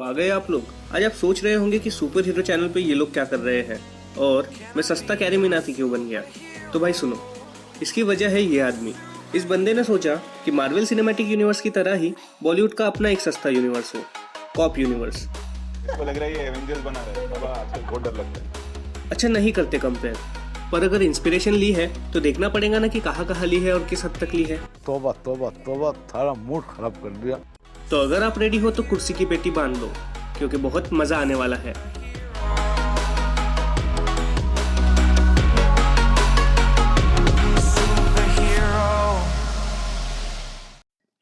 आ गए आप लोग। आज आप सोच रहे होंगे कि सुपर हीरो चैनल पे ये लोग क्या कर रहे हैं और मैं सस्ता कैरी मिनाती क्यों बन गया। तो भाई सुनो, इसकी वजह है ये आदमी। इस बंदे ने सोचा कि मार्वल सिनेमैटिक यूनिवर्स की तरह ही बॉलीवुड का अपना एक सस्ता यूनिवर्स हो, कॉप यूनिवर्स। इसको लग रहा है ये एवेंजर्स बना रहा है, बाबा आजकल बहुत डर लगता है। अच्छा नहीं करते कंपेयर, पर अगर इंस्पिरेशन ली है तो देखना पड़ेगा ना कि कहाँ ली है और किस हद तक ली है। तौबा तौबा तौबा, थारा मूड खराब कर दिया। तो अगर आप रेडी हो तो कुर्सी की पेटी बांध लो, क्योंकि बहुत मजा आने वाला है।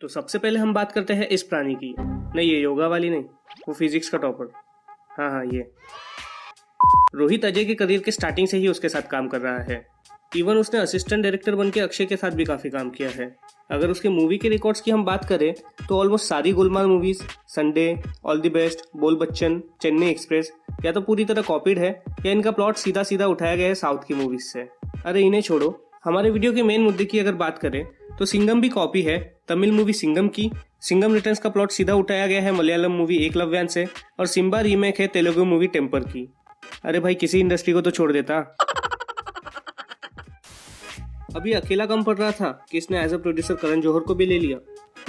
तो सबसे पहले हम बात करते हैं इस प्राणी की। नहीं, ये योगा वाली नहीं, वो फिजिक्स का टॉपर। हाँ, ये रोहित अजय के करियर के स्टार्टिंग से ही उसके साथ काम कर रहा है। इवन उसने असिस्टेंट डायरेक्टर बन के अक्षय के साथ भी काफ़ी काम किया है। अगर उसके मूवी के रिकॉर्ड्स की हम बात करें तो ऑलमोस्ट सारी Golmaal movies, Sunday, all the best, बोल बच्चन, चेन्नई एक्सप्रेस या तो पूरी तरह कॉपीड है या इनका प्लॉट सीधा सीधा उठाया गया है साउथ की मूवीज से। अरे इन्हें छोड़ो, हमारे वीडियो के मेन मुद्दे की अगर बात करें तो सिंघम भी कॉपी है तमिल मूवी सिंघम की। सिंघम रिटर्न्स का प्लॉट सीधा उठाया गया है मलयालम मूवी एकलव्यान से, और सिम्बा रीमेक है तेलुगु मूवी टेम्पर की। अरे भाई किसी इंडस्ट्री को तो छोड़ देता। अभी अकेला कम पड़ रहा था कि इसने as a producer Karan Johar को भी ले लिया।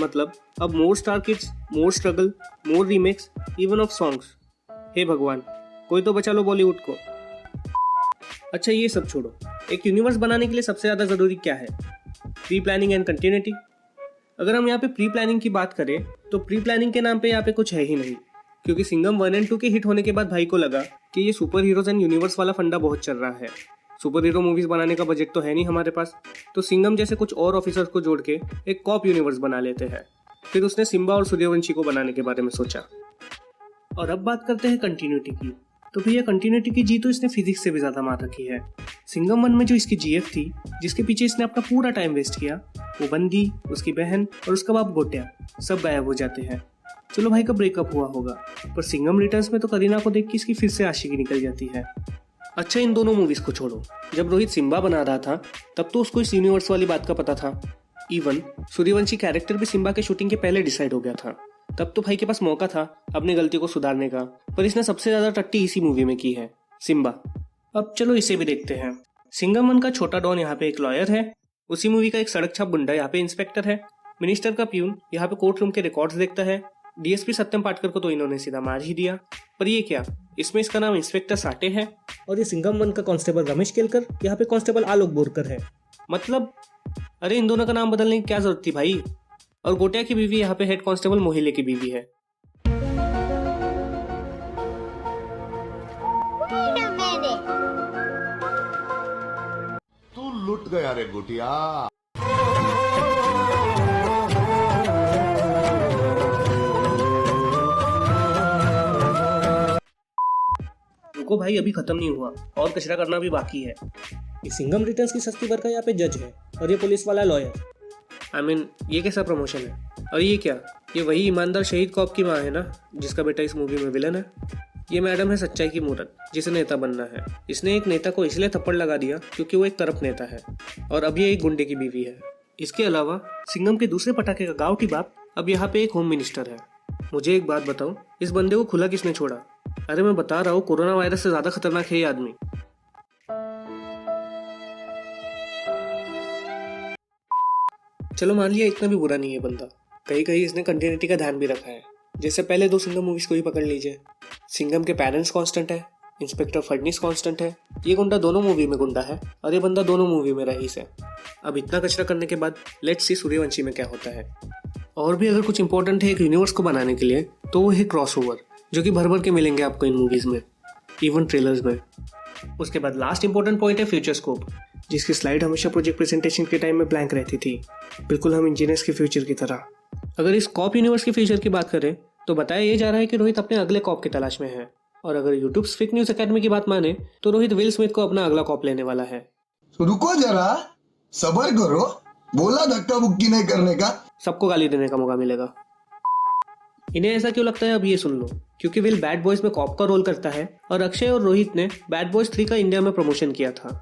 मतलब अब more star kids, more struggle, more remakes, even of songs. हे भगवान, कोई तो बचा लो बॉलीवुड को। अच्छा ये सब छोड़ो, एक यूनिवर्स बनाने के लिए सबसे ज्यादा जरूरी क्या है? Pre planning and continuity. अगर हम यहाँ पे प्री प्लानिंग की बात करें तो प्री प्लानिंग के नाम पे यहाँ पे कुछ है ही नहीं, क्योंकि सिंघम 1 और 2 के हिट होने के बाद भाई को लगा कि ये सुपर हीरोज एंड यूनिवर्स वाला फंडा बहुत चल रहा है। सुपर हीरो मूवीज बनाने का बजट तो है नहीं हमारे पास, तो सिंघम जैसे कुछ और ऑफिसर्स को जोड़ के एक कॉप यूनिवर्स बना लेते हैं। फिर उसने सिम्बा और सूर्यवंशी को बनाने के बारे में सोचा। और अब बात करते हैं कंटिन्यूटी की। तो भैया कंटिन्यूटी की जी तो इसने फिजिक्स से भी ज्यादा मार रखी है। सिंघम 1 में जो इसकी जीएफ थी, जिसके पीछे इसने अपना पूरा टाइम वेस्ट किया, वो बंदी, उसकी बहन और उसका बाप गोटिया सब गायब हो जाते हैं। चलो भाई का ब्रेकअप हुआ होगा, पर सिंघम रिटर्न्स में तो करीना को देख के इसकी फिर से आशिकी निकल जाती है। अच्छा इन दोनों मूवीज को छोड़ो, जब रोहित सिम्बा बना रहा था तब तो उसको इस यूनिवर्स वाली बात का पता था। इवन सूर्यवंशी कैरेक्टर भी सिम्बा के शूटिंग के पहले डिसाइड हो गया था। तब तो भाई के पास मौका था अपनी गलती को सुधारने का, पर इसने सबसे ज्यादा टट्टी इसी मूवी में की है, सिम्बा। अब चलो इसे भी देखते हैं। सिंघम 1 का छोटा डॉन यहाँ पे एक लॉयर है, उसी मूवी का एक सड़क छाप गुंडा यहाँ पे इंस्पेक्टर है, मिनिस्टर का प्यून यहाँ पे कोर्ट रूम के रिकॉर्ड्स देखता है, डीएसपी सत्यम पाटकर को तो इन्होंने सीधा मार ही दिया। पर ये क्या, इसमें इसका नाम इंस्पेक्टर साटे है, और ये सिंघम 1 का कांस्टेबल रमेश केलकर यहाँ पे कांस्टेबल आलोक बोरकर है। मतलब अरे इन दोनों का नाम बदलने की क्या जरूरत थी भाई। और गोटिया की बीवी यहाँ पे हेड कांस्टेबल मोहिले की बीवी है। तू लुट गया रे गोटिया। रुको भाई, अभी खत्म नहीं हुआ, और कचरा करना भी बाकी है। ये सिंघम रिटर्न्स की सस्ती वर्क का यहाँ पे जज है, और ये पुलिस वाला लॉयर। ये कैसा प्रमोशन है? और ये क्या, ये वही ईमानदार शहीद कॉप की माँ है ना, जिसका बेटा इस मूवी में विलन है। ये मैडम है सच्चाई की मूरत, जिसे नेता बनना है। इसने एक नेता को इसलिए थप्पड़ लगा दिया क्योंकि वो एक करप्ट नेता है, और अब ये एक गुंडे की बीवी है। इसके अलावा सिंघम के दूसरे पटाखे का गाँव की बाप अब यहाँ पे एक होम मिनिस्टर है। मुझे एक बात बताओ, इस बंदे को खुला किसने छोड़ा? अरे मैं बता रहा हूँ, कोरोना वायरस से ज्यादा खतरनाक है ये आदमी। चलो मान लिया इतना भी बुरा नहीं है बंदा, कहीं कहीं इसने कंटिन्यूटी का ध्यान भी रखा है। जैसे पहले 2 सिंघम मूवीज को ही पकड़ लीजिए। सिंघम के पेरेंट्स कांस्टेंट है, इंस्पेक्टर फडनीस कांस्टेंट है, ये गुंडा दोनों मूवी में गुंडा है, और ये बंदा दोनों मूवी में रईस है। अब इतना कचरा करने के बाद लेट्स सी सूर्यवंशी में क्या होता है। और भी अगर कुछ इंपॉर्टेंट है एक यूनिवर्स को बनाने के लिए तो वो है क्रॉसओवर, जो कि भर भर के मिलेंगे आपको इन मूवीज में, इवन ट्रेलर्स में। उसके बाद लास्ट इंपॉर्टेंट पॉइंट है फ्यूचर स्कोप, जिसकी स्लाइड हमेशा प्रोजेक्ट प्रेजेंटेशन के टाइम में ब्लैंक रहती थी, बिल्कुल हम इंजीनियर्स के फ्यूचर की तरह। अगर इस कॉप यूनिवर्स के फ्यूचर की बात करें तो बताया ये जा रहा है कि रोहित अपने अगले कॉप की तलाश में है, और अगर यूट्यूब फेक न्यूज अकेडमी की बात माने तो रोहित विल स्मिथ को अपना अगला कॉप लेने वाला है। रुको जरा, सबर करो, बोला धक्का बुक्की नहीं करने का। सबको गाली देने का मौका मिलेगा। इन्हें ऐसा क्यों लगता है अब ये सुन लो, क्योंकि विल बैड बॉयज में कॉप का रोल करता है, और अक्षय और रोहित ने बैड बॉयज 3 का इंडिया में प्रमोशन किया था।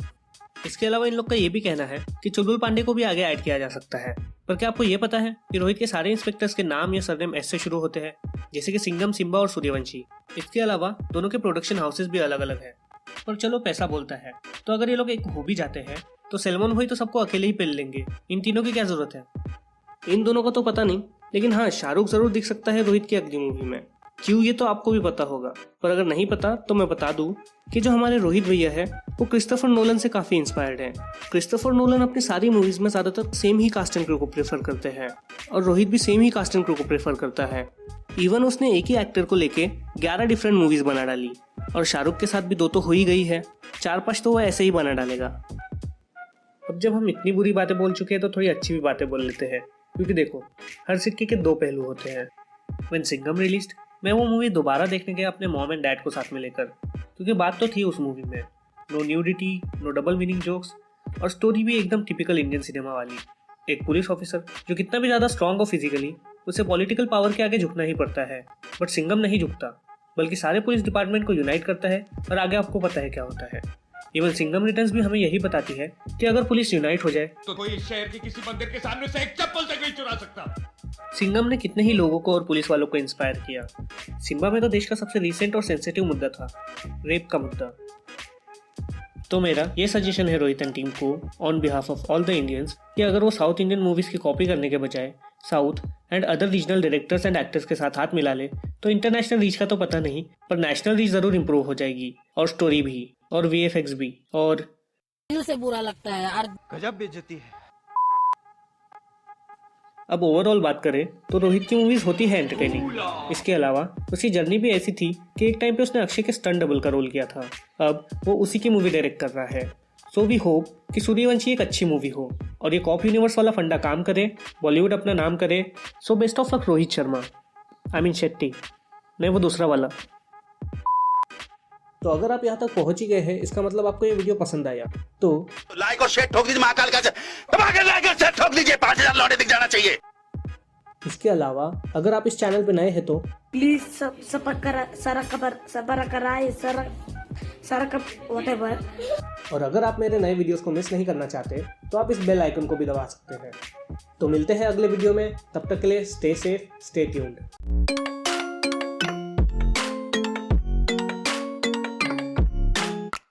इसके अलावा इन लोग का ये भी कहना है कि चुलबुल पांडे को भी आगे ऐड किया जा सकता है। पर क्या आपको ये पता है कि रोहित के सारे इंस्पेक्टर्स के नाम या सरनेम एस से शुरू होते हैं, जैसे कि सिंघम, सिम्बा और सूर्यवंशी। इसके अलावा दोनों के प्रोडक्शन हाउसेस भी अलग अलग है। पर चलो पैसा बोलता है, तो अगर ये लोग एक हो भी जाते हैं तो सैलमन भाई तो सबको अकेले ही पेल लेंगे। इन तीनों की क्या जरूरत है? इन दोनों का तो पता नहीं, लेकिन हाँ, शाहरुख जरूर दिख सकता है रोहित की अगली मूवी में। क्यों, ये तो आपको भी पता होगा, पर अगर नहीं पता तो मैं बता दूं कि जो हमारे रोहित भैया है वो क्रिस्टोफर नोलन से काफी इंस्पायर्ड है। क्रिस्टोफर नोलन अपनी सारी मूवीज में ज्यादातर सेम ही कास्ट एंड क्रू को प्रेफर करते हैं और रोहित भी सेम ही कास्ट एंड क्रू को प्रेफर करता है। इवन उसने एक ही एक्टर को लेके 11 डिफरेंट मूवीज बना डाली और शाहरुख के साथ भी 2 तो हो ही गई है, 4-5 तो वो ऐसे ही बना डालेगा। अब जब हम इतनी बुरी बातें बोल चुके हैं तो थोड़ी अच्छी भी बातें बोल लेते हैं, क्योंकि देखो, हर सिक्के के 2 पहलू होते हैं। व्हेन सिंघम रिलीज्ड, मैं वो मूवी दोबारा देखने गया अपने मॉम एंड डैड को साथ में लेकर, क्योंकि बात तो थी उस मूवी में, no nudity, no double meaning jokes, और स्टोरी भी एकदम टिपिकल इंडियन सिनेमा वाली। एक पुलिस ऑफिसर जो कितना भी ज़्यादा स्ट्रॉन्ग हो फिजिकली, उसे पॉलिटिकल पावर के आगे झुकना ही पड़ता है। बट सिंघम नहीं झुकता, बल्कि सारे पुलिस डिपार्टमेंट को यूनाइट करता है, और आगे आपको पता है क्या होता है। इवन सिंघम रिटर्न्स भी हमें यही बताती है कि अगर पुलिस यूनाइट हो जाए तो कोई इस शहर के किसी मंदिर के सामने से एक चप्पल तक नहीं चुरा सकता। सिंघम ने कितने ही लोगों को और पुलिस वालों को इंस्पायर किया। सिम्बा में तो देश का सबसे रीसेंट और सेंसिटिव मुद्दा था, रेप का मुद्दा। तो मेरा ये सजेशन है रोहित एंड टीम को on behalf of all the Indians कि अगर वो साउथ इंडियन मूवीज की कॉपी करने के बजाय south and other regional directors and actors के साथ हाथ मिला ले तो इंटरनेशनल रीच का तो पता नहीं, पर नेशनल रीच जरूर इंप्रूव हो जाएगी, और स्टोरी भी, और VFX भी, और दिल से बुरा लगता है यार। गजब बेइज्जती है। अब ओवरऑल बात करें तो रोहित की मूवीज होती है एंटरटेनिंग। इसके अलावा उसकी जर्नी भी ऐसी थी कि एक टाइम पे उसने अक्षय के स्टंट डबल का रोल किया था, अब वो उसी की मूवी डायरेक्ट कर रहा है। सो वी होप कि सूर्यवंशी एक अच्छी मूवी हो और ये कॉप यूनिवर्स वाला फंडा काम करे, बॉलीवुड अपना नाम करे। So best of luck Rohit Sharma, I mean Shetty, नहीं वो दूसरा वाला। तो अगर आप यहाँ तक पहुंच ही गए हैं, इसका मतलब आपको ये वीडियो पसंद आया तो लाइक और शेयर ठोक दीजिए, महाकाल का लाइक और शेयर ठोक दीजिए, 5000 लौटे दिख जाना चाहिए। इसके अलावा अगर आप इस चैनल पे नए हैं तो प्लीज और अगर आप मेरे नए वीडियोस को मिस नहीं करना चाहते तो आप इस बेल आइकन को भी दबा सकते हैं। तो मिलते हैं अगले वीडियो में, तब तक के लिए स्टे सेफ, स्टे ट्यून्ड।